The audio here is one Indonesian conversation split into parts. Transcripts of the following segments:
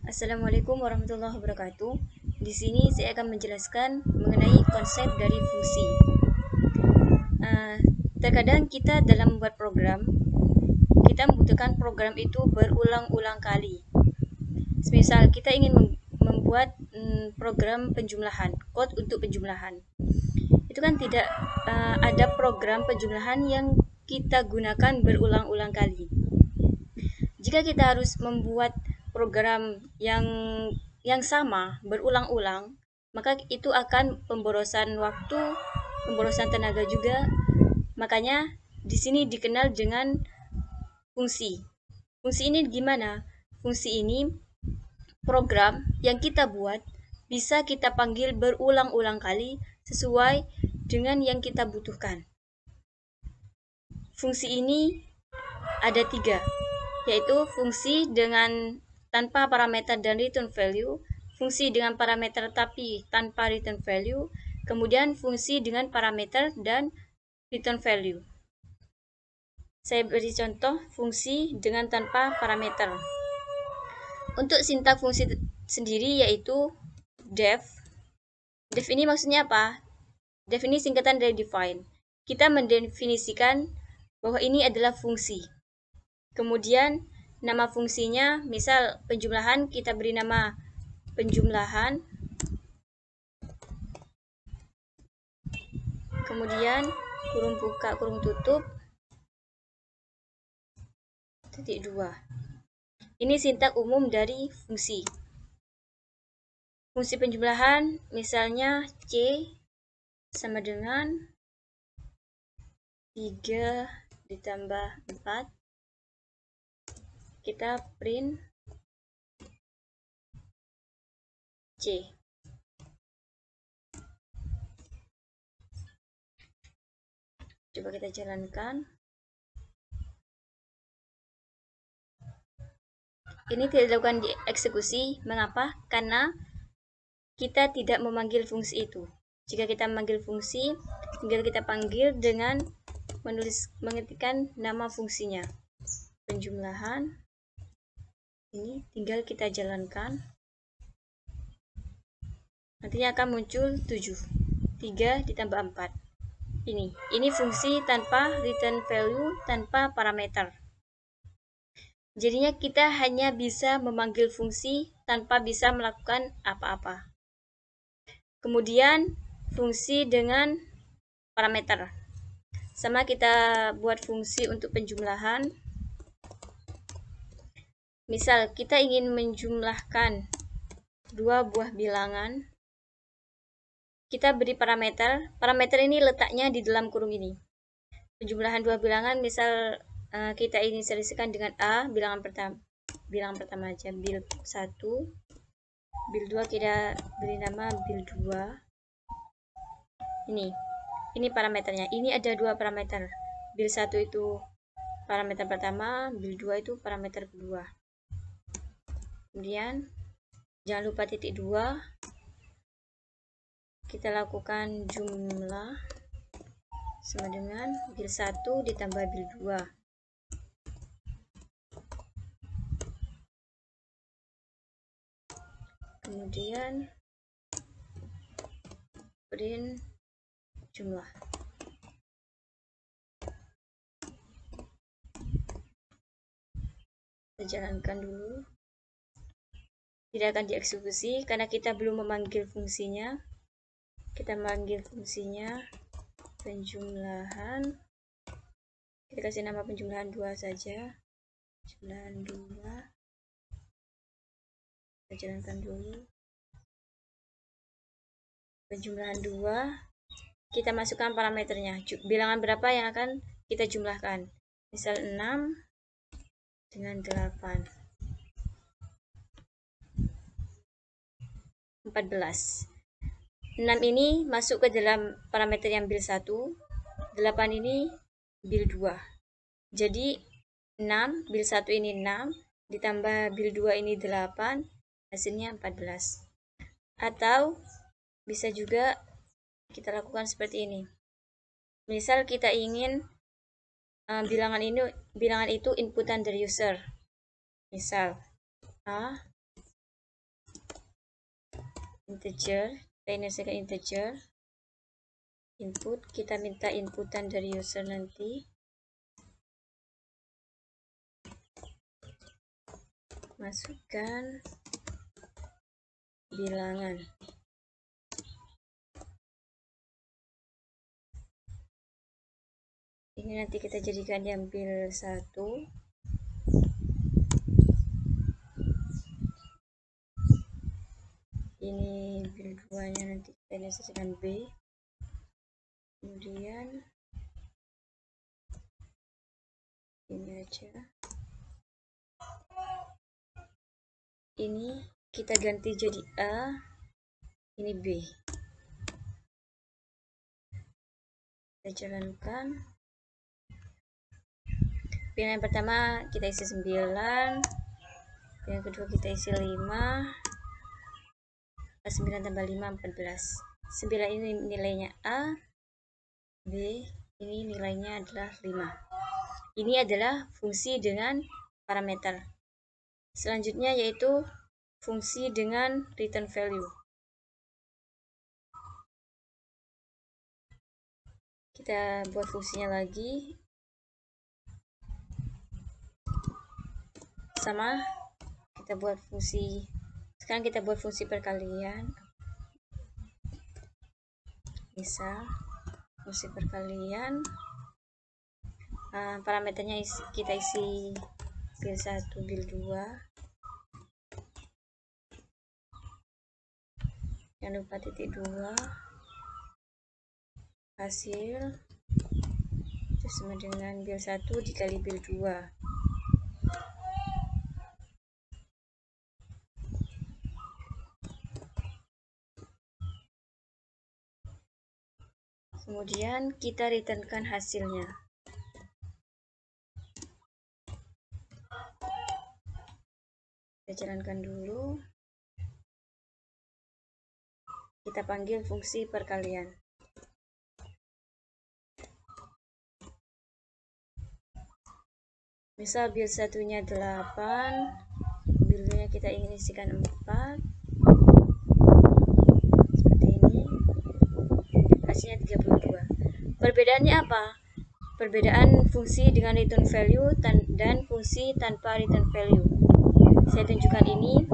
Assalamualaikum warahmatullahi wabarakatuh. Di sini saya akan menjelaskan mengenai konsep dari fungsi. Terkadang kita dalam membuat program, kita membutuhkan program itu berulang-ulang kali. Misal kita ingin membuat program penjumlahan, kode untuk penjumlahan. Itu kan tidak ada program penjumlahan yang kita gunakan berulang-ulang kali. Jika kita harus membuat program yang sama berulang-ulang, maka itu akan pemborosan waktu, pemborosan tenaga juga. Makanya di sini dikenal dengan fungsi. Fungsi ini gimana? Fungsi ini program yang kita buat bisa kita panggil berulang-ulang kali sesuai dengan yang kita butuhkan. Fungsi ini ada 3, yaitu fungsi dengan tanpa parameter dan return value, fungsi dengan parameter tapi tanpa return value, kemudian fungsi dengan parameter dan return value. Saya beri contoh fungsi dengan tanpa parameter. Untuk sintaks fungsi sendiri yaitu def. Def ini maksudnya apa? Def ini singkatan dari define. Kita mendefinisikan bahwa ini adalah fungsi. Kemudian nama fungsinya, misal penjumlahan, kita beri nama penjumlahan. Kemudian kurung buka, kurung tutup, titik 2. Ini sintaks umum dari fungsi. Fungsi penjumlahan misalnya C sama dengan 3 ditambah 4. Kita print C. Coba kita jalankan. Ini tidak dilakukan di eksekusi. Mengapa? Karena kita tidak memanggil fungsi itu. Jika kita memanggil fungsi, tinggal kita panggil dengan mengetikkan nama fungsinya. Penjumlahan. Ini tinggal kita jalankan. Nantinya akan muncul 7. 3 ditambah 4. Ini fungsi tanpa return value, tanpa parameter. Jadinya kita hanya bisa memanggil fungsi tanpa bisa melakukan apa-apa. Kemudian fungsi dengan parameter. Sama kita buat fungsi untuk penjumlahan. Misal kita ingin menjumlahkan 2 buah bilangan. Kita beri parameter. Parameter ini letaknya di dalam kurung ini. Penjumlahan 2 bilangan, misal kita inisialisasikan dengan A, bilangan pertama aja, bil 1, bil 2 kita beri nama bil 2. Ini parameternya. Ini ada 2 parameter. Bil 1 itu parameter pertama, bil 2 itu parameter kedua. Kemudian jangan lupa titik 2. Kita lakukan jumlah sama dengan bil 1 ditambah bil 2. Kemudian print jumlah. Kita jalankan dulu. Tidak akan dieksekusi karena kita belum memanggil fungsinya. Kita memanggil fungsinya penjumlahan. Kita kasih nama penjumlahan 2 saja. Penjumlahan 2. Kita jalankan dulu. Penjumlahan 2. Kita masukkan parameternya. Bilangan berapa yang akan kita jumlahkan. Misal 6 dengan 8. 14. 6 ini masuk ke dalam parameter yang bil 1. 8 ini bil 2. Jadi 6, bil 1 ini 6, ditambah bil 2 ini 8, hasilnya 14. Atau bisa juga kita lakukan seperti ini. Misal kita ingin bilangan itu inputan dari user. Misal A integer, kita inisialkan integer. Input, kita minta inputan dari user nanti. Masukkan bilangan. Ini nanti kita jadikan diambil 1. Ini bil 2 nya nanti kita inisialkan B. Kemudian ini aja. Ini kita ganti jadi A. Ini B. Kita jalankan. Pilihan pertama kita isi 9. Yang kedua kita isi 5. 9 tambah 5 14. 9 ini nilainya A. B ini nilainya adalah 5. Ini adalah fungsi dengan parameter. Selanjutnya yaitu fungsi dengan return value. Kita buat fungsinya lagi. Sama, kita buat fungsi. Sekarang kita buat fungsi perkalian. Misal fungsi perkalian, parameternya kita isi bil 1, bil 2. Jangan lupa titik 2. Hasil itu sama dengan bil 1 dikali bil 2. Kemudian kita returnkan hasilnya. Kita jalankan dulu. Kita panggil fungsi perkalian. Misal bil 1-nya 8, bil 2-nya kita ingin isikan 4. Seperti ini. Hasilnya 32. Perbedaannya apa? Perbedaan fungsi dengan return value dan fungsi tanpa return value. Saya tunjukkan ini.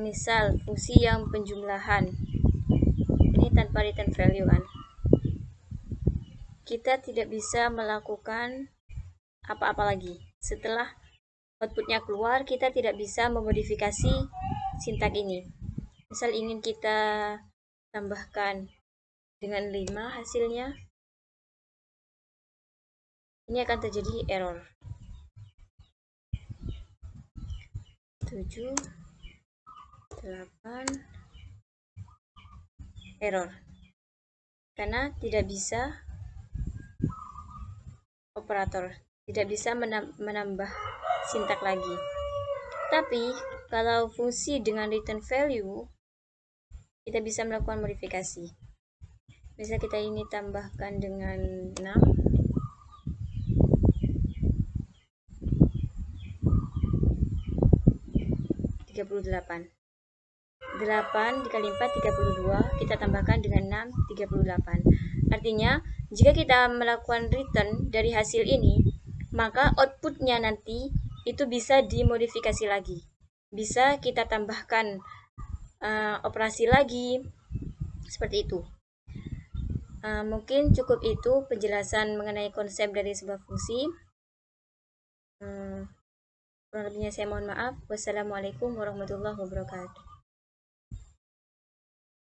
Misal fungsi yang penjumlahan. Ini tanpa return value kan. Kita tidak bisa melakukan apa-apa lagi. Setelah outputnya keluar, kita tidak bisa memodifikasi sintak ini. Misal ingin kita tambahkan dengan 5 hasilnya, ini akan terjadi error. 7, 8, error. Karena tidak bisa operator, tidak bisa menambah sintak lagi. Tapi kalau fungsi dengan return value, kita bisa melakukan modifikasi. Misal kita ini tambahkan dengan 6. 38. 8 dikali 4 32, kita tambahkan dengan 6 38. Artinya, jika kita melakukan return dari hasil ini, maka outputnya nanti itu bisa dimodifikasi lagi. Bisa kita tambahkan operasi lagi, seperti itu. Mungkin cukup itu penjelasan mengenai konsep dari sebuah fungsi. Kurang lebihnya saya mohon maaf. Wassalamualaikum warahmatullahi wabarakatuh.